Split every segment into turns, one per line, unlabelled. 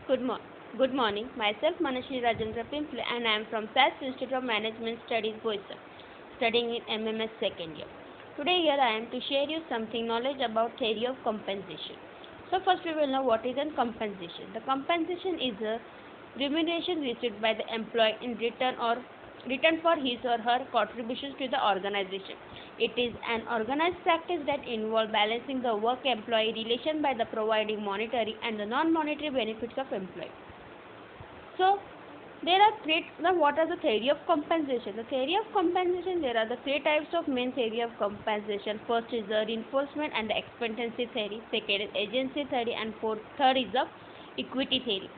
Good, mo- Good morning. Myself Manashri Rajendra Pimple and I am from SAS Institute of Management Studies, Boisar, studying in MMS second year. Today here I am to share you something knowledge about theory of compensation. So first we will know what is a compensation. The compensation is a remuneration received by the employee in return for his or her contributions to the organization. It is an organized practice that involves balancing the work-employee relation by the providing monetary and the non-monetary benefits of employee. So there are three. Now, what are the theory of compensation? The theory of compensation. There are the three types of main theory of compensation. First is the reinforcement and the expectancy theory. Second is agency theory, and third is the equity theory.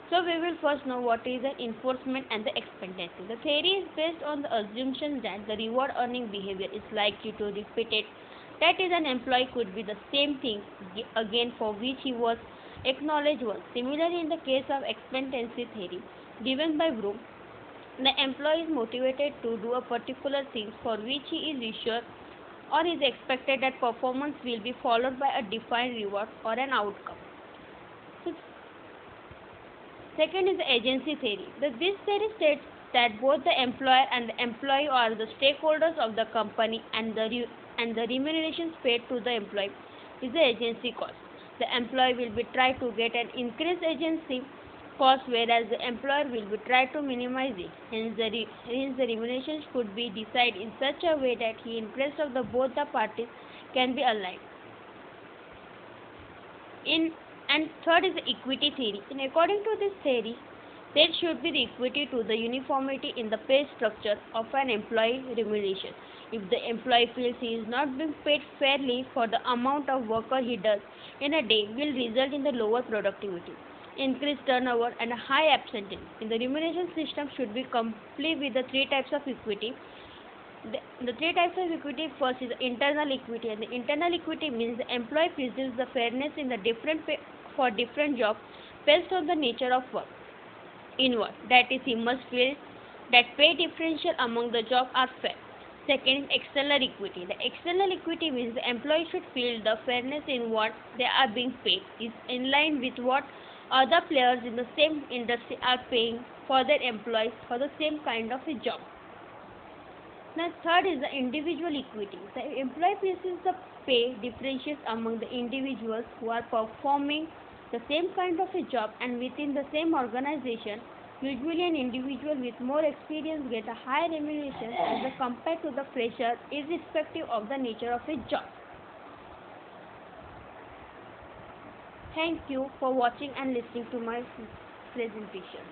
So we will first know what is the enforcement and the expectancy. The theory is based on the assumption that the reward earning behavior is likely to repeat it. That is, an employee could be the same thing again for which he was acknowledged once. Similarly, in the case of expectancy theory given by Bloom, the employee is motivated to do a particular thing for which he is sure or is expected that performance will be followed by a defined reward or an outcome. So, second is the agency theory. This theory states that both the employer and the employee are the stakeholders of the company, and the remunerations paid to the employee is the agency cost. The employee will be try to get an increased agency cost, whereas the employer will be try to minimize it. Hence the remunerations could be decided in such a way that the interest of the both the parties can be aligned. In and third is the equity theory. In according to this theory, there should be the equity to the uniformity in the pay structure of an employee remuneration. If the employee feels he is not being paid fairly for the amount of work he does in a day, will result in the lower productivity, increased turnover, and a high absenteeism. In the remuneration system should be complete with the three types of equity. The three types of equity, first is internal equity, and the internal equity means the employee perceives the fairness in the different pay for different jobs based on the nature of work. Inward, that is, he must feel that pay differential among the jobs are fair. Second, external equity. The external equity means the employee should feel the fairness in what they are being paid is in line with what other players in the same industry are paying for their employees for the same kind of a job. Now, third is the individual equity. The employee places the pay differentials among the individuals who are performing the same kind of a job and within the same organization. Usually, an individual with more experience gets a higher remuneration as compared to the fresher, irrespective of the nature of a job. Thank you for watching and listening to my presentation.